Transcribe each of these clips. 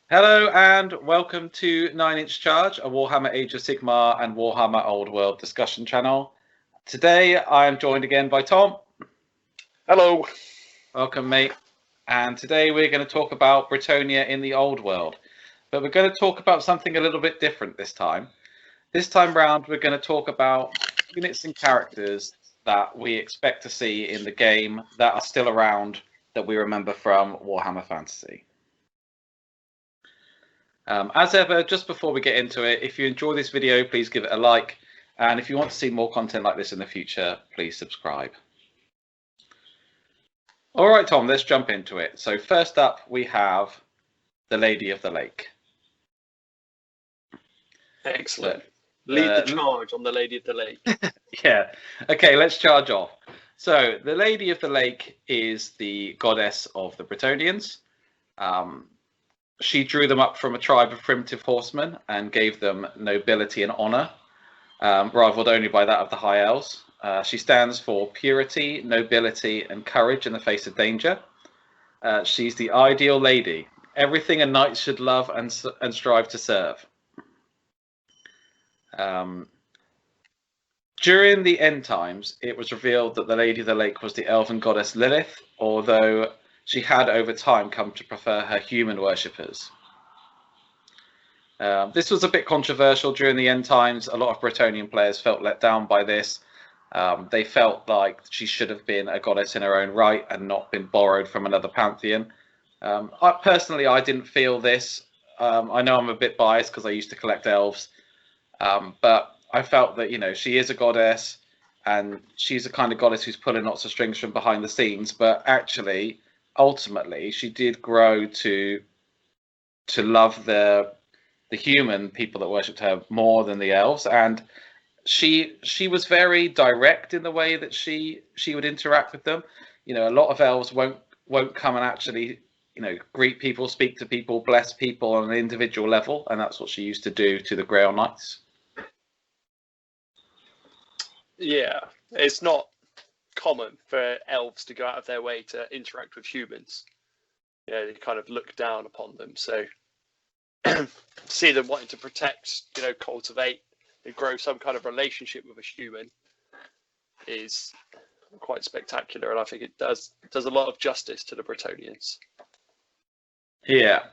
Hello and welcome to 9-Inch Charge, a Warhammer Age of Sigmar and Warhammer Old World discussion channel. Today I am joined again by Tom. Hello. Welcome, mate. And today we're going to talk about Bretonnia in the Old World. But we're going to talk about something a little bit different this time. This time round we're going to talk about units and characters that we expect to see in the game that are still around that we remember from Warhammer Fantasy. As ever, just before we get into it, if you enjoy this video, please give it a like. And if you want to see more content like this in the future, please subscribe. All right, Tom, let's jump into it. So first up, we have the Lady of the Lake. Excellent. Lead the charge on the Lady of the Lake. Yeah. Okay, let's charge off. So the Lady of the Lake is the goddess of the Bretonnians. She drew them up from a tribe of primitive horsemen and gave them nobility and honor, rivaled only by that of the High Elves. She stands for purity, nobility, and courage in the face of danger. She's the ideal lady, everything a knight should love and strive to serve. During the end times, it was revealed that the Lady of the Lake was the elven goddess Lilith, although she had over time come to prefer her human worshippers. This was a bit controversial during the end times. A lot of Bretonnian players felt let down by this. They felt like she should have been a goddess in her own right and not been borrowed from another pantheon. I didn't feel this. I know I'm a bit biased because I used to collect elves, but I felt that, you know, she is a goddess and she's a kind of goddess who's pulling lots of strings from behind the scenes, but actually ultimately she did grow to love the human people that worshipped her more than the elves, and she was very direct in the way that she would interact with them. You know, a lot of elves won't come and actually, you know, greet people, speak to people, bless people on an individual level, and that's what she used to do to the Grail Knights. Yeah, it's not common for elves to go out of their way to interact with humans. You know, they kind of look down upon them. So see them wanting to protect, you know, cultivate and grow some kind of relationship with a human is quite spectacular, and I think it does a lot of justice to the Bretonnians. Yeah.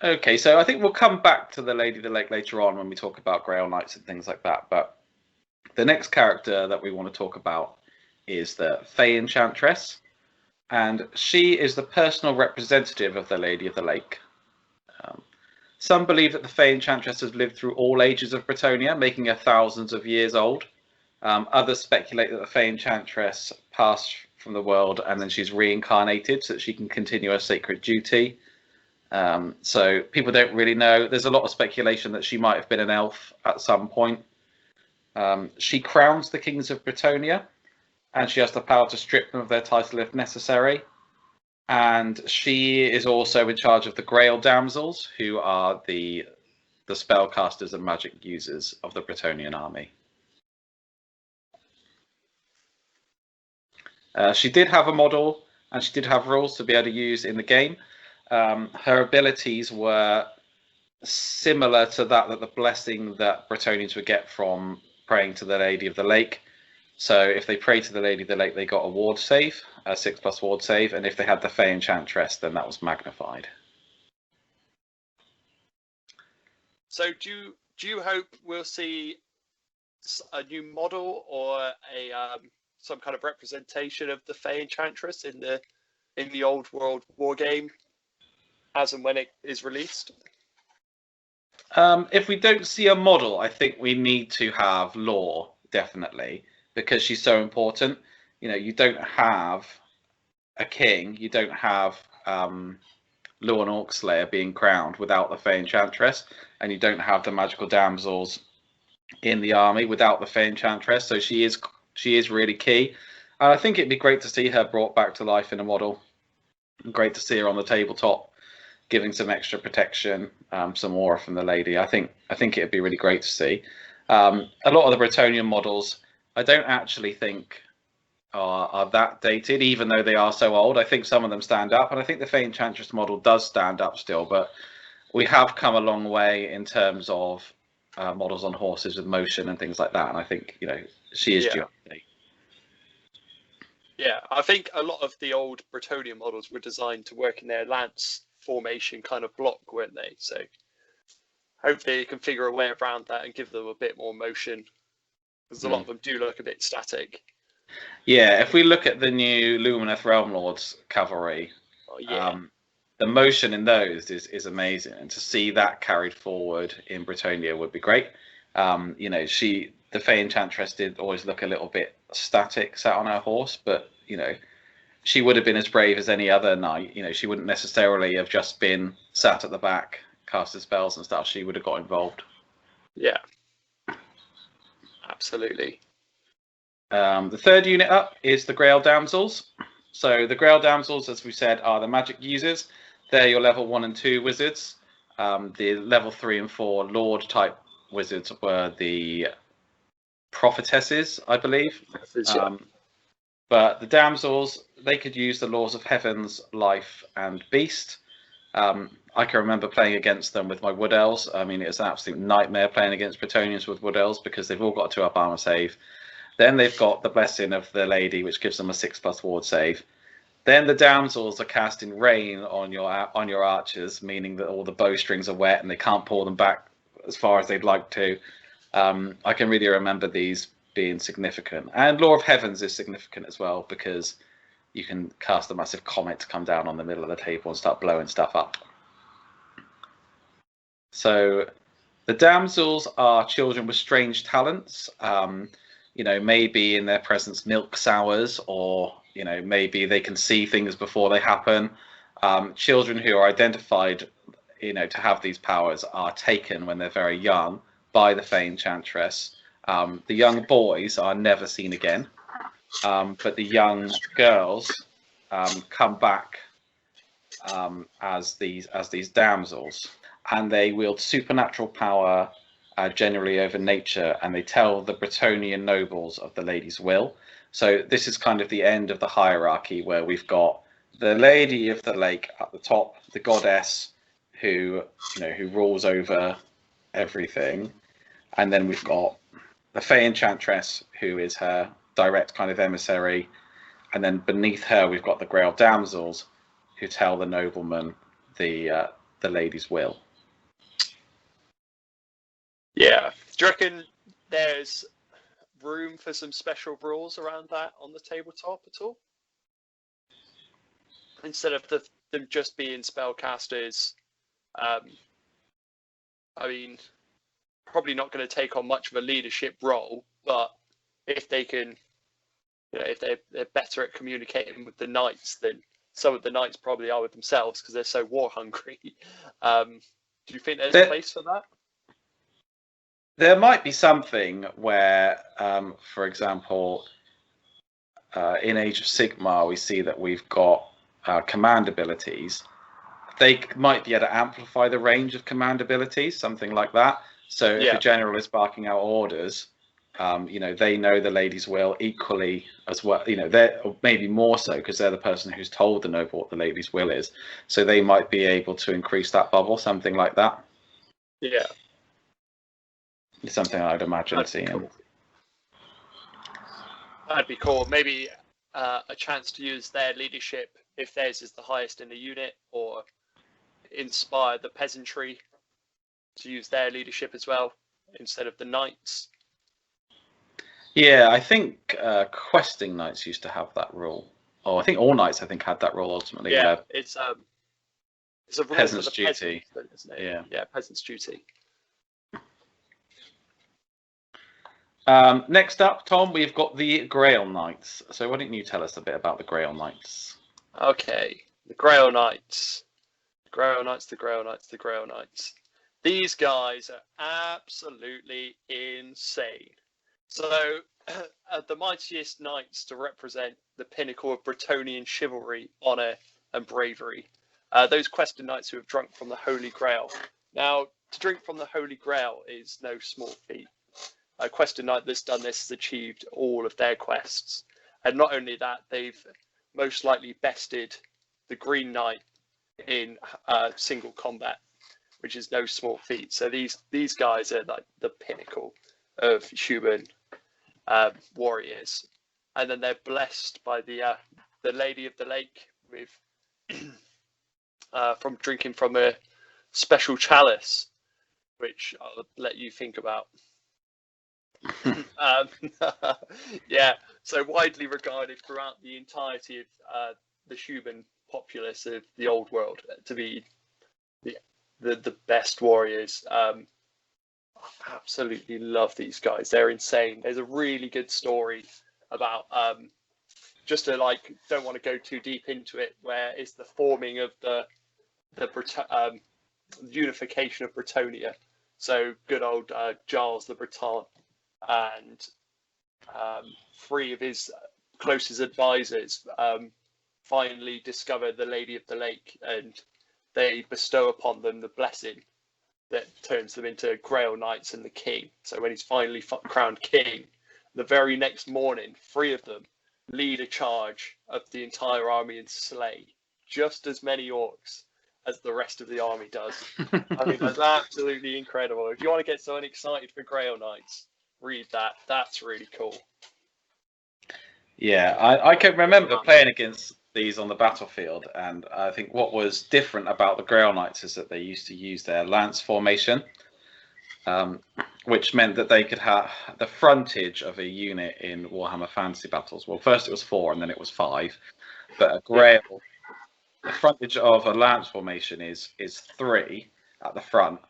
Okay, so I think we'll come back to the Lady of the Lake later on when we talk about Grail Knights and things like that, but the next character that we want to talk about is the Fey Enchantress, and she is the personal representative of the Lady of the Lake. Some believe that the Fey Enchantress has lived through all ages of Bretonnia, making her thousands of years old. Others speculate that the Fey Enchantress passed from the world and then she's reincarnated so that she can continue her sacred duty. So people don't really know. There's a lot of speculation that she might have been an elf at some point. She crowns the kings of Bretonnia, and she has the power to strip them of their title if necessary. And she is also in charge of the Grail damsels, who are the spellcasters and magic users of the Bretonnian army. She did have a model, and she did have rules to be able to use in the game. Her abilities were similar to that the blessing that Bretonnians would get from praying to the Lady of the Lake. So if they prayed to the Lady of the Lake, they got a ward save, a 6+ ward save, and if they had the Fey Enchantress, then that was magnified. So do you hope we'll see a new model or a some kind of representation of the Fey Enchantress in the Old World war game as and when it is released? If we don't see a model, I think we need to have lore, definitely, because she's so important. You know, you don't have a king, you don't have Luan Orcslayer being crowned without the Fey Enchantress, and you don't have the magical damsels in the army without the Fey Enchantress. So she is really key, and I think it'd be great to see her brought back to life in a model. Great to see her on the tabletop, giving some extra protection, some aura from the lady. I think it'd be really great to see. A lot of the Bretonnian models, I don't actually think are that dated, even though they are so old. I think some of them stand up, and I think the Fey Enchantress model does stand up still, but we have come a long way in terms of models on horses with motion and things like that, and I think, you know, she is due update. Yeah, I think a lot of the old Bretonnia models were designed to work in their lance formation kind of block, weren't they? So hopefully you can figure a way around that and give them a bit more motion, because a lot of them do look a bit static. Yeah, if we look at the new Lumineth Realm Lords cavalry, the motion in those is amazing, and to see that carried forward in Bretonnia would be great. You know, the Fey Enchantress did always look a little bit static, sat on her horse, but you know, she would have been as brave as any other knight. You know, she wouldn't necessarily have just been sat at the back, casting spells and stuff. She would have got involved. Yeah, absolutely. The third unit up is the Grail damsels. So the Grail damsels, as we said, are the magic users. They're your level 1 and 2 wizards. The level 3 and 4 lord type wizards were the prophetesses, I believe. But the damsels, they could use the laws of heavens, life, and beast. I can remember playing against them with my wood elves. I mean, it's an absolute nightmare playing against Bretonians with wood elves, because they've all got a 2-up armor save. Then they've got the blessing of the lady, which gives them a 6+ ward save. Then the damsels are casting rain on your archers, meaning that all the bowstrings are wet and they can't pull them back as far as they'd like to. I can really remember these being significant. And Law of Heavens is significant as well, because you can cast a massive comet to come down on the middle of the table and start blowing stuff up. So the damsels are children with strange talents. You know, maybe in their presence milk sours, or you know, maybe they can see things before they happen. Children who are identified, you know, to have these powers are taken when they're very young by the Fey Enchantress. The young boys are never seen again, but the young girls come back as these damsels, and they wield supernatural power generally over nature, and they tell the Bretonian nobles of the lady's will. So this is kind of the end of the hierarchy, where we've got the Lady of the Lake at the top, the goddess who rules over everything, and then we've got the Fey Enchantress, who is her direct kind of emissary, and then beneath her we've got the Grail damsels, who tell the nobleman the lady's will. Yeah. Do you reckon there's room for some special rules around that on the tabletop at all? Instead of them just being spellcasters, I mean, probably not going to take on much of a leadership role, but if they can, you know, if they're better at communicating with the knights than some of the knights probably are with themselves, because they're so war hungry. Do you think there's a place for that? There might be something where, for example, in Age of Sigmar, we see that we've got command abilities. They might be able to amplify the range of command abilities, something like that. So if a general is barking out orders, you know, they know the lady's will equally as well. You know, they're maybe more so because they're the person who's told the noble what the lady's will is. So they might be able to increase that bubble, something like that. Yeah. It's something I'd imagine seeing. Cool. That'd be cool. Maybe a chance to use their leadership if theirs is the highest in the unit, or inspire the peasantry to use their leadership as well instead of the knights. Yeah, I think questing knights used to have that rule. Oh, I think all knights had that rule ultimately. Yeah, it's a rule peasant's for the duty. Peasants, isn't it? Yeah, peasant's duty. Next up, Tom, we've got the Grail Knights. So why don't you tell us a bit about the Grail Knights? Okay, the Grail Knights. The Grail Knights, the Grail Knights, the Grail Knights. These guys are absolutely insane. So, the mightiest knights to represent the pinnacle of Bretonian chivalry, honour and bravery. Those quested knights who have drunk from the Holy Grail. Now, to drink from the Holy Grail is no small feat. A quested knight that's done this has achieved all of their quests. And not only that, they've most likely bested the Green Knight in single combat, which is no small feat. So these guys are like the pinnacle of human warriors, and then they're blessed by the Lady of the Lake with from drinking from a special chalice, which I'll let you think about. Yeah, so widely regarded throughout the entirety of the human populace of the old world to be the best warriors. I absolutely love these guys. They're insane. There's a really good story about just to like, don't want to go too deep into it, where it's the forming of the unification of Bretonnia. So good old Giles the Breton and 3 of his closest advisors finally discover the Lady of the Lake, and they bestow upon them the blessing that turns them into Grail Knights and the King. So when he's finally crowned King, the very next morning, 3 of them lead a charge of the entire army and slay just as many orcs as the rest of the army does. I mean, that's absolutely incredible. If you want to get someone excited for Grail Knights, read that. That's really cool. Yeah, I can remember playing against these on the battlefield, and I think what was different about the Grail Knights is that they used to use their lance formation, which meant that they could have the frontage of a unit in Warhammer Fantasy Battles. Well, first it was 4 and then it was 5, but a Grail, the frontage of a lance formation is 3 at the front,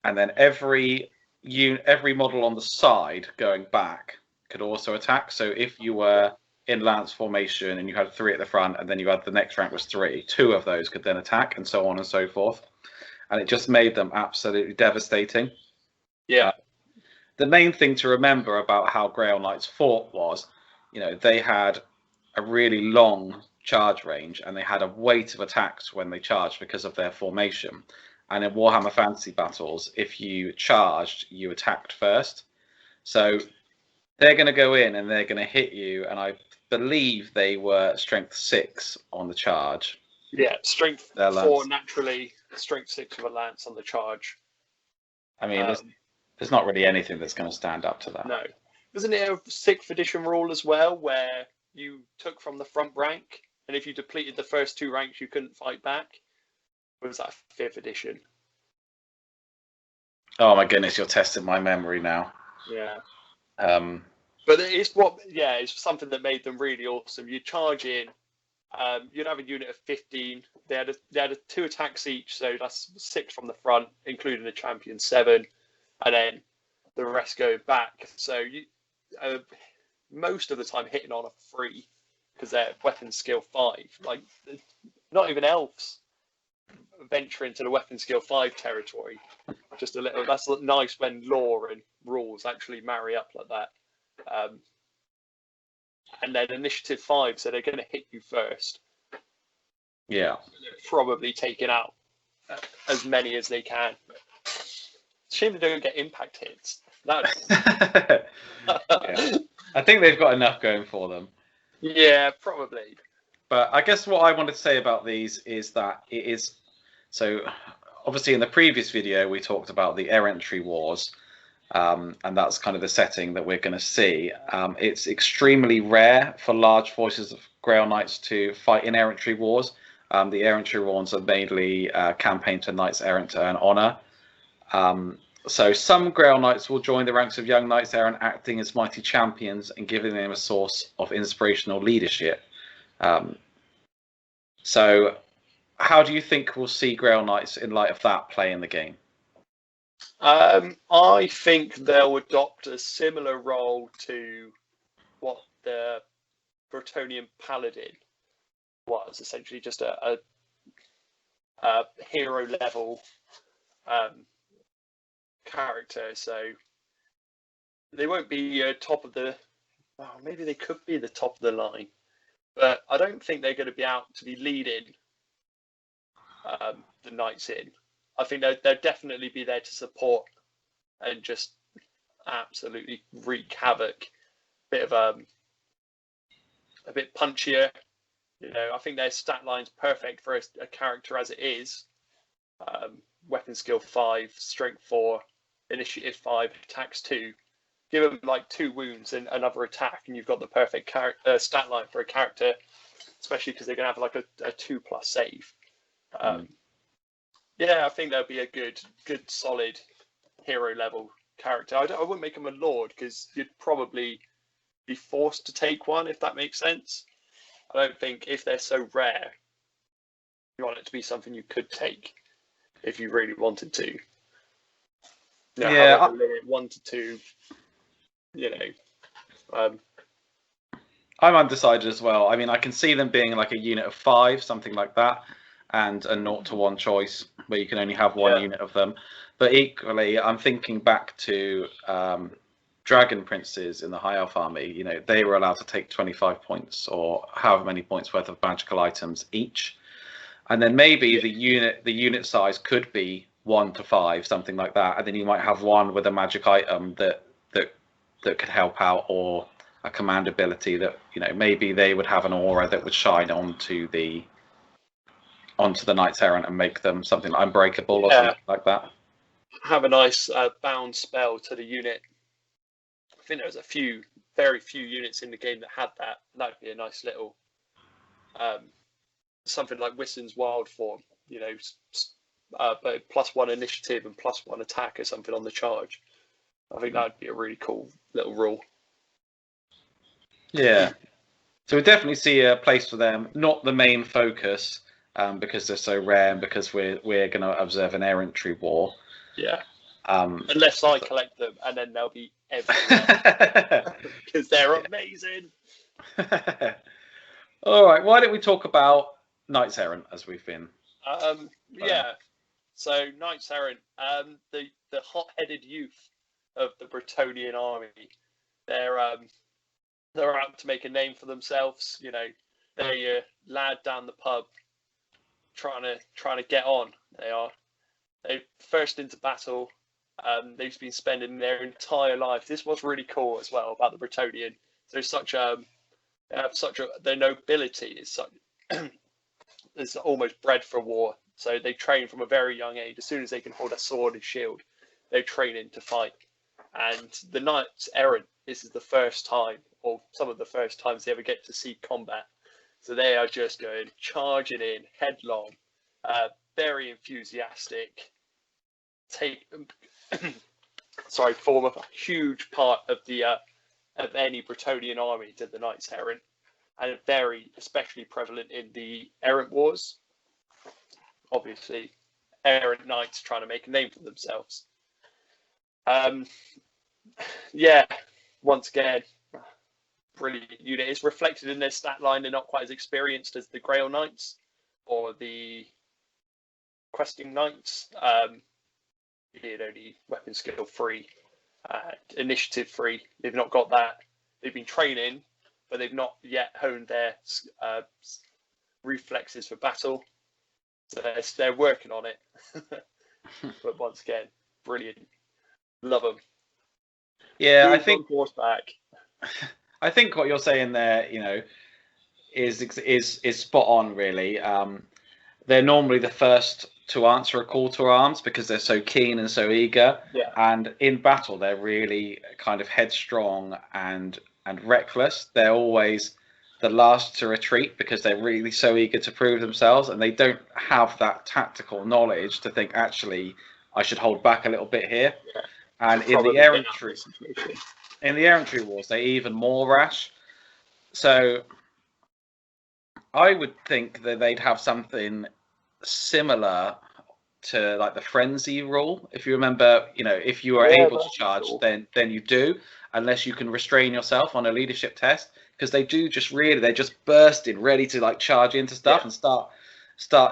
and then every model on the side going back could also attack. So if you were in lance formation and you had 3 at the front, and then you had the next rank was 3, 2 of those could then attack, and so on and so forth. And it just made them absolutely devastating. Yeah. The main thing to remember about how Grail Knights fought was, they had a really long charge range, and they had a weight of attacks when they charged because of their formation. And in Warhammer Fantasy Battles, if you charged, you attacked first. So they're going to go in and they're going to hit you, and I believe they were strength 6 on the charge. Yeah, strength 4 naturally, strength 6 with a lance on the charge. I mean, there's not really anything that's going to stand up to that. No. Isn't it a 6th edition rule as well, where you took from the front rank, and if you depleted the first 2 ranks, you couldn't fight back? Or was that 5th edition? Oh my goodness, you're testing my memory now. Yeah. But it's something that made them really awesome. You charge in, you'd have a unit of 15. They had 2 attacks each, so that's 6 from the front, including the champion 7, and then the rest go back. So you most of the time hitting on a 3 because they're weapon skill 5. Like, not even elves venture into the weapon skill 5 territory. Just a little. That's nice when lore and rules actually marry up like that. And then initiative 5, so they're going to hit you first. Yeah. They're probably taking out as many as they can. Shame they don't get impact hits. Yeah. I think they've got enough going for them. Yeah, probably. But I guess what I wanted to say about these is that it is so. Obviously, in the previous video, we talked about the errantry wars. And that's kind of the setting that we're going to see. It's extremely rare for large forces of Grail Knights to fight in errantry wars. The errantry wars are mainly campaign to knights errant to earn honor. So some Grail Knights will join the ranks of young knights errant, acting as mighty champions and giving them a source of inspirational leadership. So how do you think we'll see Grail Knights in light of that play in the game? I think they'll adopt a similar role to what the Bretonnian Paladin was, essentially just a hero level character. So they won't be top of the. Well, maybe they could be the top of the line, but I don't think they're going to be out to be leading the knights in. I think they'll definitely be there to support and just absolutely wreak havoc. Bit of a bit punchier. You know, I think their stat line's perfect for a character as it is. Weapon skill 5, strength 4, initiative 5, attacks 2. Give them like 2 wounds and another attack, and you've got the perfect stat line for a character, especially because they're going to have like a 2+ save. Yeah, I think that'll be a good solid hero level character. I wouldn't make him a lord because you'd probably be forced to take one, if that makes sense. I don't think, if they're so rare, you want it to be something you could take if you really wanted to. You know, Yeah, have like a limit 1 to 2. You know, I'm undecided as well. I mean, I can see them being like a unit of 5, something like that, and a 0 to 1 choice where you can only have one unit of them. But equally, I'm thinking back to Dragon Princes in the High Elf army. You know, they were allowed to take 25 points or however many points worth of magical items each, and then maybe the unit size could be 1 to 5, something like that, and then you might have one with a magic item that could help out, or a command ability that, you know, maybe they would have an aura that would shine onto the Knights Errant and make them something like unbreakable or something like that. Have a nice bound spell to the unit. I think there was very few units in the game that had that. That would be a nice little something like Wissen's Wild Form, you know, but +1 initiative and +1 attack or something on the charge. I think that would be a really cool little rule. Yeah. So we definitely see a place for them, not the main focus, because they're so rare and because we're going to observe an errantry war. Yeah. Unless I collect them, and then they'll be everywhere because they're amazing. All right. Why don't we talk about Knights Errant as we've been? Yeah. So Knights Errant, the hot-headed youth of the Bretonnian army. They're out to make a name for themselves. You know, they're your lad down the pub, trying to get on. They first into battle. They've been spending their entire life. This was really cool as well about the Bretonnian. Their nobility is such is almost bred for war. So they train from a very young age. As soon as they can hold a sword and shield, they train in to fight. And the Knights Errant, this is the first time, or some of the first times they ever get to see combat. So they are just going charging in headlong, very enthusiastic. Form a huge part of the of any Bretonnian army to the Knights Errant, and very especially prevalent in the Errant Wars. Obviously, Errant Knights trying to make a name for themselves. Yeah, once again, brilliant unit. It's reflected in their stat line. They're not quite as experienced as the Grail Knights or the Questing Knights. Being only weapon skill 3, initiative 3. They've not got that. They've been training, but they've not yet honed their reflexes for battle. So they're working on it. But once again, brilliant. Love them. Yeah, I think horseback. I think what you're saying there, you know, is spot on. Really, they're normally the first to answer a call to arms because they're so keen and so eager. Yeah. And in battle, they're really kind of headstrong and reckless. They're always the last to retreat because they're really so eager to prove themselves, and they don't have that tactical knowledge to think, actually, I should hold back a little bit here. Yeah. And in the errantry wars, they're even more rash. So I would think that they'd have something similar to like the frenzy rule. If you remember, you know, if you are able to charge, cool. then you do, unless you can restrain yourself on a leadership test, because they do they're just bursting, ready to like charge into stuff and start,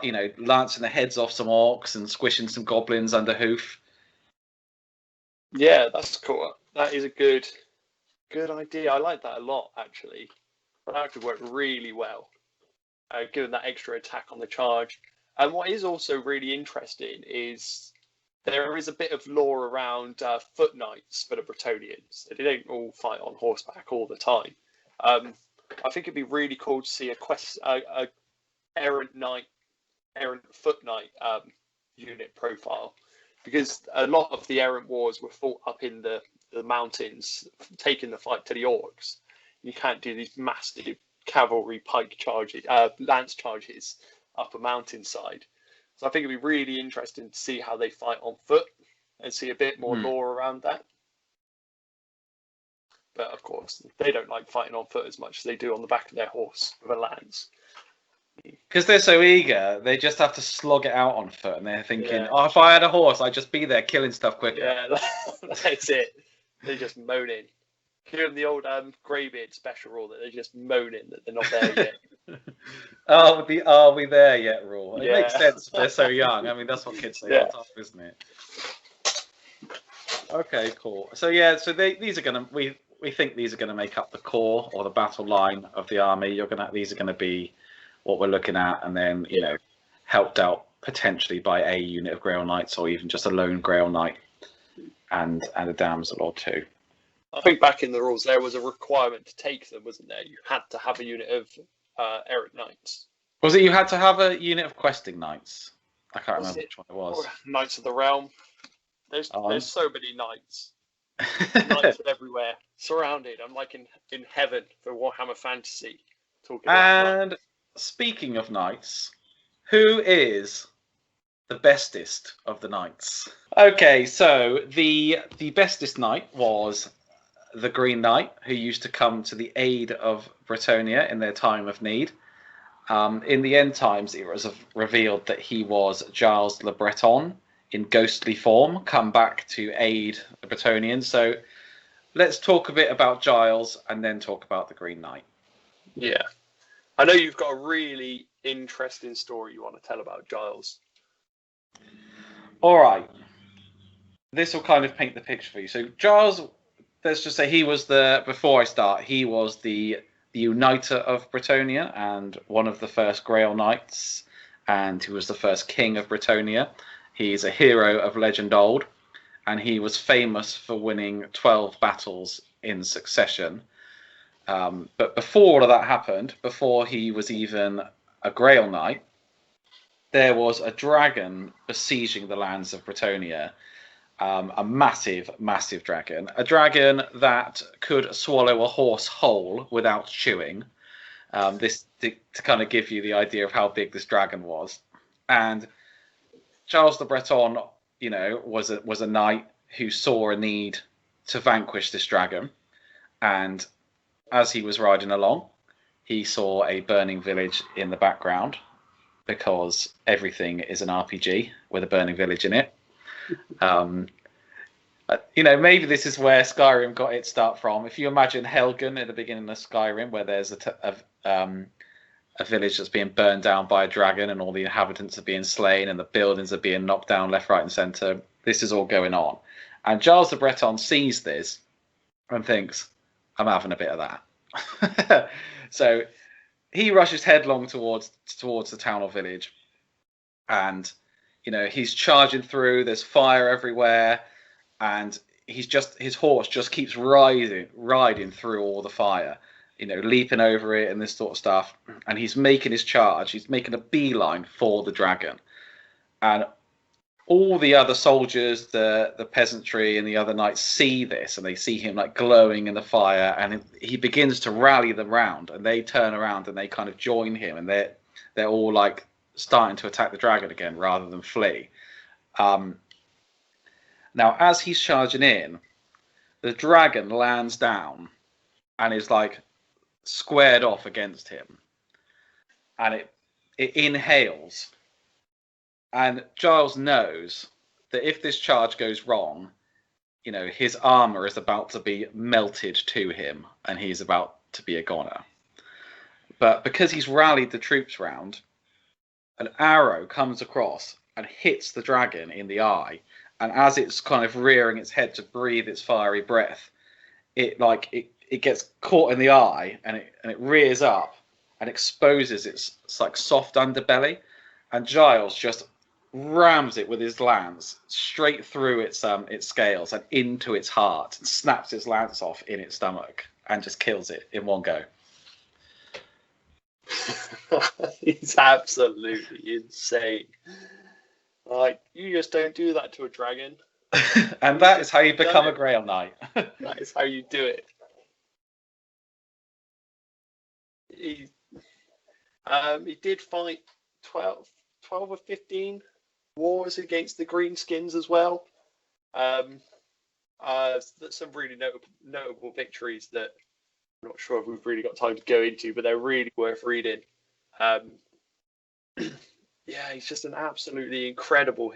you know, lancing the heads off some orcs and squishing some goblins under hoof. Yeah, that's cool. That is a good idea. I like that a lot, actually. That could work really well, given that extra attack on the charge. And what is also really interesting is there is a bit of lore around foot knights for the Bretonnians. They don't all fight on horseback all the time. I think it'd be really cool to see a errant knight, errant foot knight unit profile, because a lot of the errant wars were fought up in the mountains, taking the fight to the orcs. You can't do these massive cavalry pike charges, lance charges up a mountainside. So I think it'd be really interesting to see how they fight on foot and see a bit more lore around that. But of course, they don't like fighting on foot as much as they do on the back of their horse with a lance. Because they're so eager, they just have to slog it out on foot, and they're thinking, "Oh, if I had a horse, I'd just be there killing stuff quicker." Yeah, that's it. They're just moaning. Give them the old greybeard special rule that they're just moaning that they're not there yet. Are we there yet rule? It Yeah. makes sense if they're so young. I mean, that's what kids say all the time, isn't it? Okay, cool. So yeah, so these are gonna we think these are gonna make up the core or the battle line of the army. These are gonna be what we're looking at, and then you know, helped out potentially by a unit of Grail Knights, or even just a lone Grail Knight and a damsel or two. I think back in the rules there was a requirement to take them, wasn't there? You had to have a unit of errant knights. Was it you had to have a unit of questing knights? I can't remember which one it was. Knights of the Realm. There's so many knights. Knights everywhere, surrounded. I'm like in heaven for Warhammer Fantasy. And speaking of knights, who is the bestest of the knights? Okay, so the bestest knight was the Green Knight, who used to come to the aid of Bretonnia in their time of need. In the end times, it was revealed that he was Giles le Breton in ghostly form, come back to aid the Bretonians. So let's talk a bit about Giles and then talk about the Green Knight. Yeah. I know you've got a really interesting story you want to tell about Giles. All right. This will kind of paint the picture for you. So Giles, let's just say he was before I start, he was the uniter of Bretonnia and one of the first Grail Knights, and he was the first king of Bretonnia. He's a hero of legend old, and he was famous for winning 12 battles in succession. But before all of that happened, before he was even a Grail Knight, there was a dragon besieging the lands of Bretonnia. A massive, massive dragon. A dragon that could swallow a horse whole without chewing. This to kind of give you the idea of how big this dragon was. And Giles the Breton, you know, was a knight who saw a need to vanquish this dragon. And as he was riding along, he saw a burning village in the background, because everything is an RPG with a burning village in it. You know, maybe this is where Skyrim got its start from. If you imagine Helgen at the beginning of Skyrim, where there's a village that's being burned down by a dragon, and all the inhabitants are being slain, and the buildings are being knocked down left, right, and centre. This is all going on, and Giles the Breton sees this and thinks, "I'm having a bit of that." So he rushes headlong towards the town or village, and you know, he's charging through. There's fire everywhere, and his horse just keeps riding through all the fire, you know, leaping over it and this sort of stuff. And he's making his charge. He's making a beeline for the dragon, and all the other soldiers, the peasantry, and the other knights see this, and they see him like glowing in the fire, and he begins to rally them round, and they turn around and they kind of join him, and they're all like starting to attack the dragon again rather than flee. Now, as he's charging in, the dragon lands down and is like squared off against him, and it inhales. And Giles knows that if this charge goes wrong, you know, his armor is about to be melted to him, and he's about to be a goner. But because he's rallied the troops round, an arrow comes across and hits the dragon in the eye, and as it's kind of rearing its head to breathe its fiery breath, it gets caught in the eye, and it rears up and exposes its like soft underbelly, and Giles just rams it with his lance straight through its scales and into its heart, and snaps its lance off in its stomach and just kills it in one go. He's absolutely insane. Like, you just don't do that to a dragon. And that is how you become a Grail Knight. That is how you do it. He did fight 12 or 15 wars against the Greenskins as well. Some really notable victories that I'm not sure if we've really got time to go into, but they're really worth reading. Yeah, he's just an absolutely incredible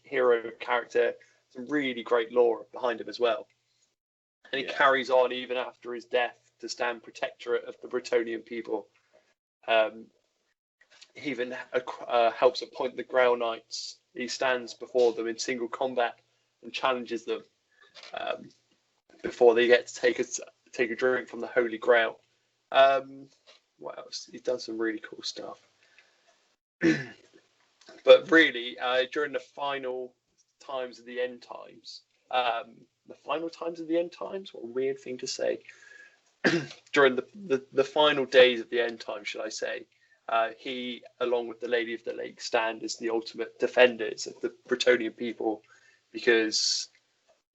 hero character. Some really great lore behind him as well. And he carries on even after his death to stand protectorate of the Bretonnian people. He even helps appoint the Grail Knights. He stands before them in single combat and challenges them before they get to take a drink from the Holy Grail. What else? He's done some really cool stuff. But really, during the final times of the end times, what a weird thing to say. During the final days of the end times, should I say, he, along with the Lady of the Lake, stand as the ultimate defenders of the Bretonnian people, because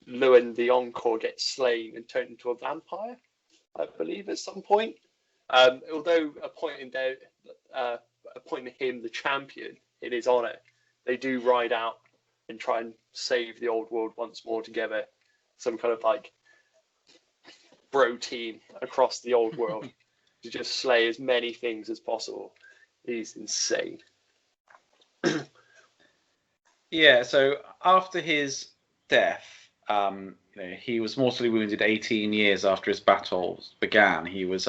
Lewin the Encore gets slain and turned into a vampire, I believe, at some point. Although appointing him the champion in his honour, they do ride out and try and save the old world once more together. Some kind of bro team across the old world to just slay as many things as possible. He's insane. Yeah, so after his death, he was mortally wounded 18 years after his battles began. He was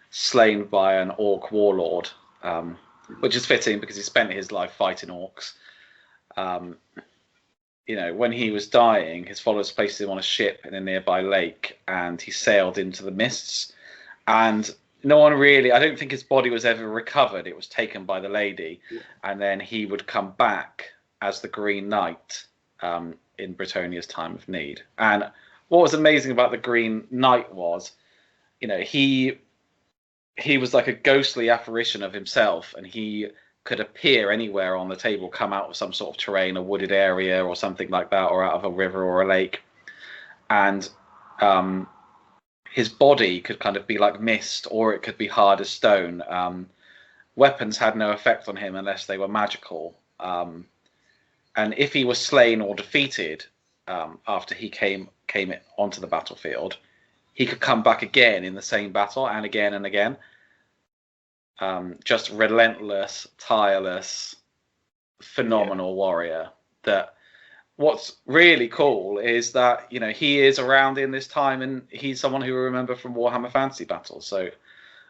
slain by an orc warlord, which is fitting because he spent his life fighting orcs. When he was dying, his followers placed him on a ship in a nearby lake, and he sailed into the mists. And no one really, I don't think his body was ever recovered. It was taken by the lady, and then he would come back as the Green Knight in Bretonnia's time of need. And what was amazing about the Green Knight was, he was like a ghostly apparition of himself, and he could appear anywhere on the table, come out of some sort of terrain, a wooded area or something like that, or out of a river or a lake. And his body could kind of be like mist, or it could be hard as stone. Weapons had no effect on him unless they were magical. And if he was slain or defeated after he came onto the battlefield, he could come back again in the same battle and again and again. Just relentless, tireless, phenomenal warrior. That what's really cool is that he is around in this time, and he's someone who we remember from Warhammer Fantasy Battles. So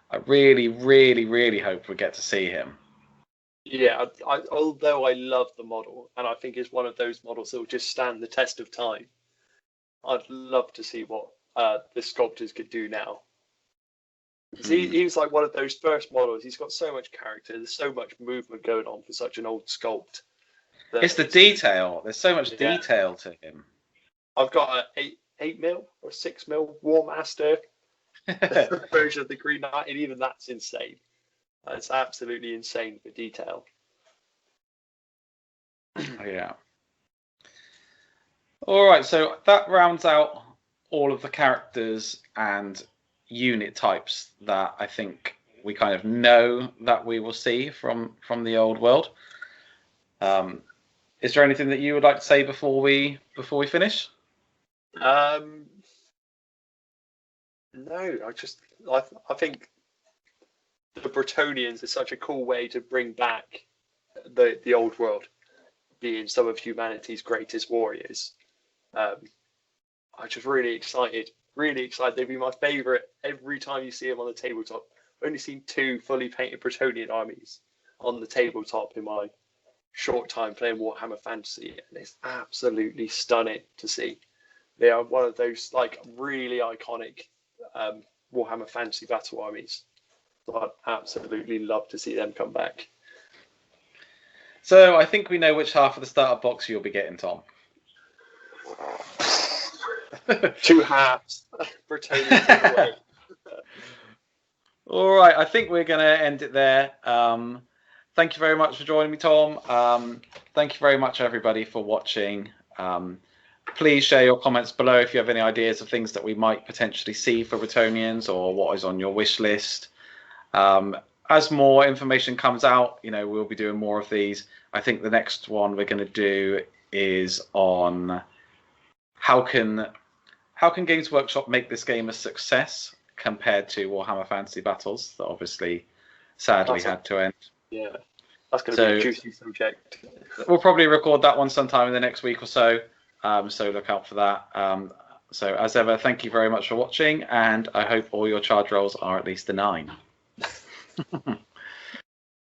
I really, really, really hope we get to see him. Yeah, although I love the model, and I think it's one of those models that will just stand the test of time, I'd love to see what the sculptors could do now. He was like one of those first models. He's got so much character. There's so much movement going on for such an old sculpt. It's the detail. There's so much detail to him. I've got an 8mm or 6mm War Master version of the Green Knight, and even that's insane. It's absolutely insane for detail. Yeah. All right, so that rounds out all of the characters and unit types that I think we kind of know that we will see from the old world. Is there anything that you would like to say before we finish? No, I think the Bretonnians is such a cool way to bring back the old world, being some of humanity's greatest warriors. I'm just really excited. They'd be my favourite every time you see them on the tabletop. I've only seen 2 fully painted Bretonnian armies on the tabletop in my short time playing Warhammer Fantasy, and it's absolutely stunning to see. They are one of those really iconic Warhammer Fantasy Battle armies. So I'd absolutely love to see them come back. So I think we know which half of the starter box you'll be getting, Tom. 2 halves. Bretonnian giveaway. All right, I think we're going to end it there. Thank you very much for joining me, Tom. Thank you very much, everybody, for watching. Please share your comments below if you have any ideas of things that we might potentially see for Bretonnians or what is on your wish list. As more information comes out, we'll be doing more of these. I think the next one we're going to do is on how can Games Workshop make this game a success compared to Warhammer Fantasy Battles that obviously sadly had to end. Yeah, that's going to be a juicy subject. We'll probably record that one sometime in the next week or so. So look out for that. So as ever, thank you very much for watching, and I hope all your charge rolls are at least a 9.